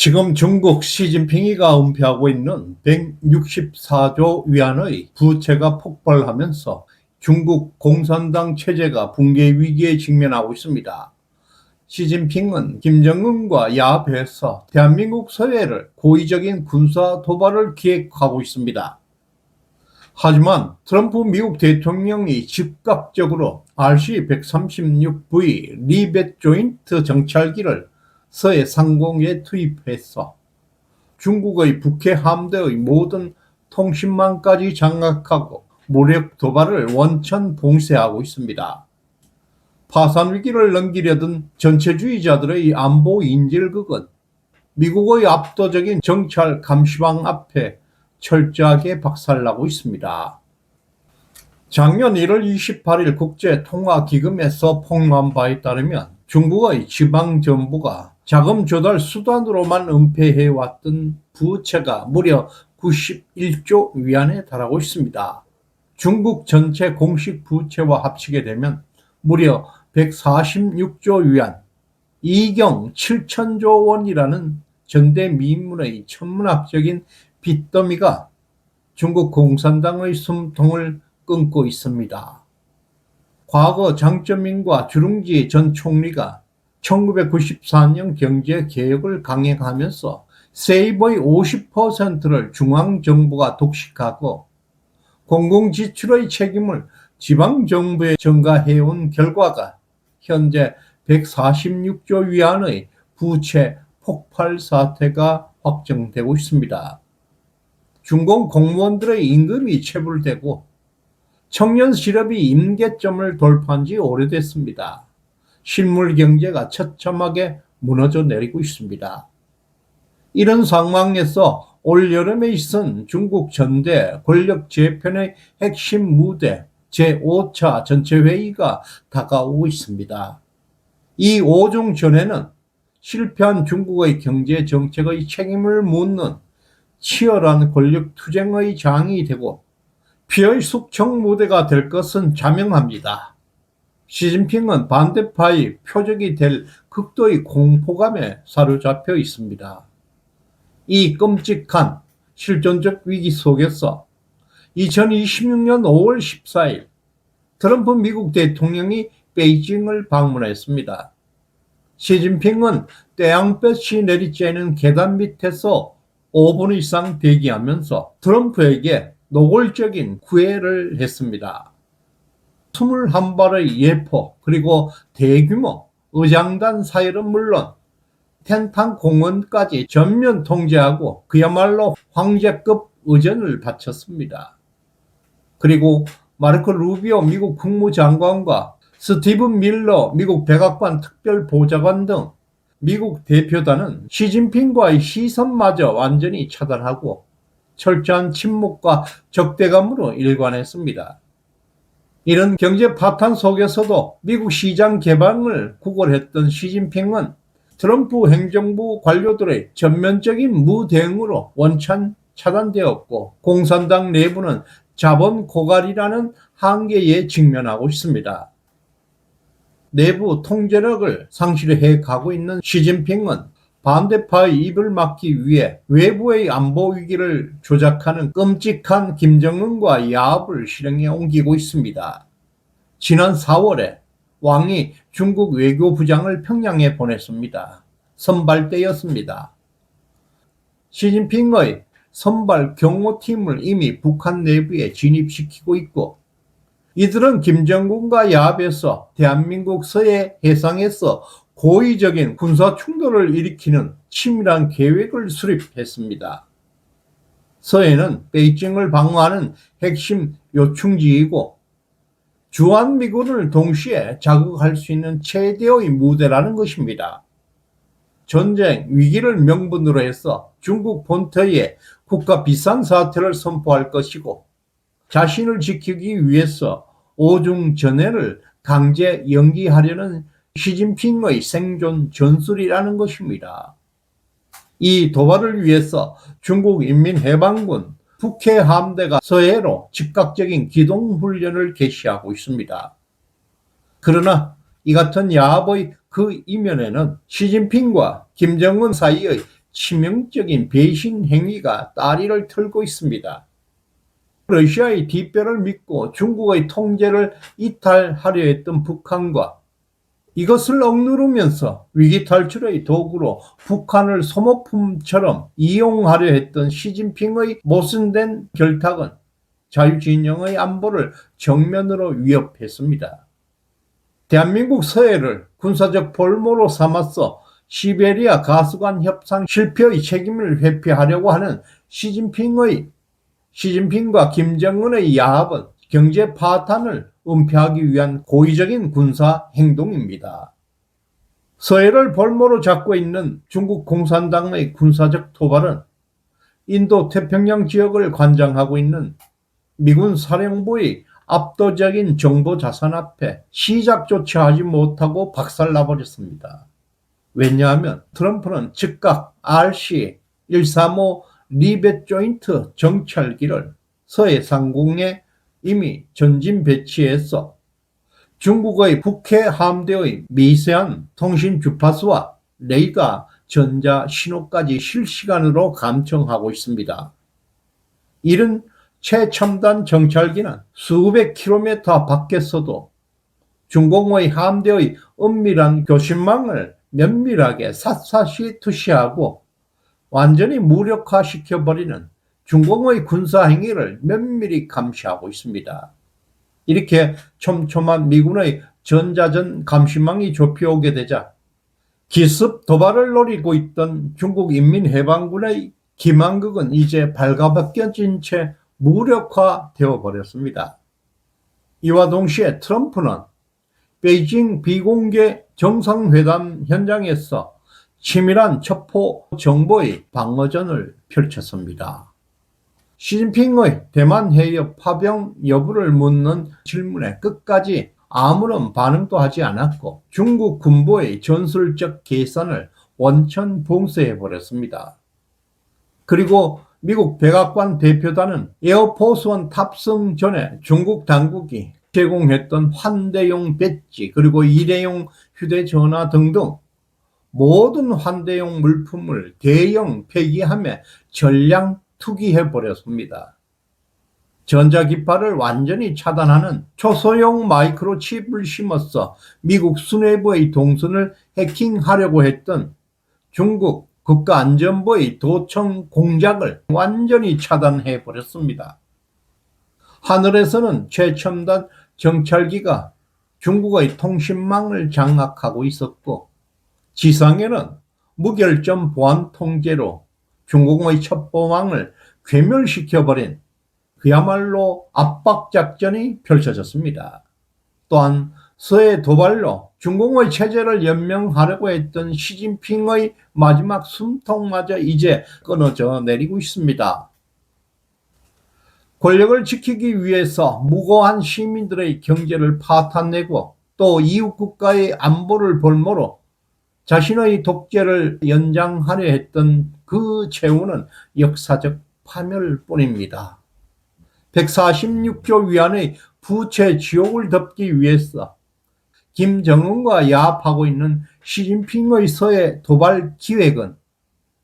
지금 중국 시진핑이가 은폐하고 있는 164조 위안의 부채가 폭발하면서 중국 공산당 체제가 붕괴 위기에 직면하고 있습니다. 시진핑은 김정은과 야합해서 대한민국 서해를 고의적인 군사 도발을 기획하고 있습니다. 하지만 트럼프 미국 대통령이 즉각적으로 RC-136V 리벳 조인트 정찰기를 서해 상공에 투입해서 중국의 북해 함대의 모든 통신망까지 장악하고 무력 도발을 원천 봉쇄하고 있습니다. 파산 위기를 넘기려던 전체주의자들의 안보 인질극은 미국의 압도적인 정찰 감시망 앞에 철저하게 박살나고 있습니다. 작년 1월 28일 국제통화기금에서 폭로한 바에 따르면 중국의 지방정부가 자금 조달 수단으로만 은폐해왔던 부채가 무려 91조 위안에 달하고 있습니다. 중국 전체 공식 부채와 합치게 되면 무려 146조 위안, 이경 7천조 원이라는 전대미문의 천문학적인 빚더미가 중국 공산당의 숨통을 끊고 있습니다. 과거 장쩌민과 주룽지 전 총리가 1994년 경제개혁을 강행하면서 세입의 50%를 중앙정부가 독식하고 공공지출의 책임을 지방정부에 전가해온 결과가 현재 146조 위안의 부채 폭발 사태가 확정되고 있습니다. 중공 공무원들의 임금이 체불되고 청년 실업이 임계점을 돌파한 지 오래됐습니다. 실물 경제가 처참하게 무너져 내리고 있습니다. 이런 상황에서 올여름에 있은 중국 전대 권력 재편의 핵심 무대 제5차 전체회의가 다가오고 있습니다. 이 5중 전에는 실패한 중국의 경제 정책의 책임을 묻는 치열한 권력 투쟁의 장이 되고 피의 숙청 무대가 될 것은 자명합니다. 시진핑은 반대파의 표적이 될 극도의 공포감에 사로잡혀 있습니다. 이 끔찍한 실존적 위기 속에서 2026년 5월 14일 트럼프 미국 대통령이 베이징을 방문했습니다. 시진핑은 떼양볕이 내리쬐는 계단 밑에서 5분 이상 대기하면서 트럼프에게 노골적인 구애를 했습니다. 21발의 예포 그리고 대규모 의장단 사열은 물론 텐탄 공원까지 전면 통제하고 그야말로 황제급 의전을 바쳤습니다. 그리고 마르코 루비오 미국 국무장관과 스티븐 밀러 미국 백악관 특별보좌관 등 미국 대표단은 시진핑과의 시선마저 완전히 차단하고 철저한 침묵과 적대감으로 일관했습니다. 이런 경제 파탄 속에서도 미국 시장 개방을 구걸했던 시진핑은 트럼프 행정부 관료들의 전면적인 무대응으로 원천 차단되었고 공산당 내부는 자본 고갈이라는 한계에 직면하고 있습니다. 내부 통제력을 상실해 가고 있는 시진핑은 반대파의 입을 막기 위해 외부의 안보 위기를 조작하는 끔찍한 김정은과 야합을 실행에 옮기고 있습니다. 지난 4월에 왕이 중국 외교부장을 평양에 보냈습니다. 선발대였습니다. 시진핑의 선발 경호팀을 이미 북한 내부에 진입시키고 있고 이들은 김정은과 야합해서 대한민국 서해 해상에서 고의적인 군사 충돌을 일으키는 치밀한 계획을 수립했습니다. 서해는 베이징을 방어하는 핵심 요충지이고 주한미군을 동시에 자극할 수 있는 최대의 무대라는 것입니다. 전쟁 위기를 명분으로 해서 중국 본토에 국가 비상사태를 선포할 것이고 자신을 지키기 위해서 오중전해를 강제 연기하려는 시진핑의 생존 전술이라는 것입니다. 이 도발을 위해서 중국인민해방군 북해 함대가 서해로 즉각적인 기동훈련을 개시하고 있습니다. 그러나 이 같은 야합의 그 이면에는 시진핑과 김정은 사이의 치명적인 배신 행위가 따리를 틀고 있습니다. 러시아의 뒷배를 믿고 중국의 통제를 이탈하려 했던 북한과 이것을 억누르면서 위기 탈출의 도구로 북한을 소모품처럼 이용하려 했던 시진핑의 모순된 결탁은 자유진영의 안보를 정면으로 위협했습니다. 대한민국 서해를 군사적 볼모로 삼아서 시베리아 가스관 협상 실패의 책임을 회피하려고 하는 시진핑과 김정은의 야합은 경제 파탄을 은폐하기 위한 고의적인 군사 행동입니다. 서해를 볼모로 잡고 있는 중국 공산당의 군사적 토발은 인도 태평양 지역을 관장하고 있는 미군 사령부의 압도적인 정보 자산 앞에 시작조차 하지 못하고 박살나버렸습니다. 왜냐하면 트럼프는 즉각 RC-135 리벳 조인트 정찰기를 서해 상공에 이미 전진 배치해서 중국의 북해 함대의 미세한 통신 주파수와 레이더 전자 신호까지 실시간으로 감청하고 있습니다. 이런 최첨단 정찰기는 수백 킬로미터 밖에서도 중공의 함대의 은밀한 교신망을 면밀하게 샅샅이 투시하고 완전히 무력화시켜버리는 중공의 군사행위를 면밀히 감시하고 있습니다. 이렇게 촘촘한 미군의 전자전 감시망이 좁혀오게 되자 기습 도발을 노리고 있던 중국인민해방군의 기만극은 이제 발가벗겨진 채 무력화되어 버렸습니다. 이와 동시에 트럼프는 베이징 비공개 정상회담 현장에서 치밀한 첩보 정보의 방어전을 펼쳤습니다. 시진핑의 대만 해협 파병 여부를 묻는 질문에 끝까지 아무런 반응도 하지 않았고 중국 군부의 전술적 계산을 원천 봉쇄해버렸습니다. 그리고 미국 백악관 대표단은 에어포스원 탑승 전에 중국 당국이 제공했던 환대용 배지 그리고 일회용 휴대전화 등등 모든 환대용 물품을 대형 폐기하며 전량 투기해버렸습니다. 전자기파를 완전히 차단하는 초소형 마이크로칩을 심어서 미국 수뇌부의 동선을 해킹하려고 했던 중국 국가안전부의 도청 공작을 완전히 차단해버렸습니다. 하늘에서는 최첨단 정찰기가 중국의 통신망을 장악하고 있었고 지상에는 무결점 보안 통제로 중국의 첩보망을 괴멸시켜버린 그야말로 압박작전이 펼쳐졌습니다. 또한 서해 도발로 중공의 체제를 연명하려고 했던 시진핑의 마지막 숨통마저 이제 끊어져 내리고 있습니다. 권력을 지키기 위해서 무고한 시민들의 경제를 파탄내고 또 이웃 국가의 안보를 볼모로 자신의 독재를 연장하려 했던 그 최후는 역사적 파멸뿐입니다. 146조 위안의 부채 지옥을 덮기 위해서 김정은과 야합하고 있는 시진핑의 서해 도발 기획은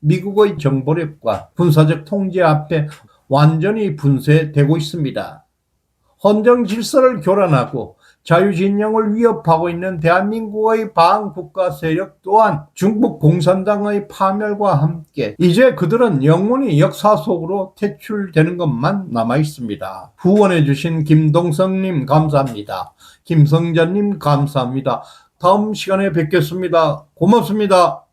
미국의 정보력과 군사적 통제 앞에 완전히 분쇄되고 있습니다. 헌정 질서를 교란하고 자유진영을 위협하고 있는 대한민국의 반국가 세력 또한 중국 공산당의 파멸과 함께 이제 그들은 영원히 역사 속으로 퇴출되는 것만 남아 있습니다. 후원해 주신 김동성님 감사합니다. 김성전님 감사합니다. 다음 시간에 뵙겠습니다. 고맙습니다.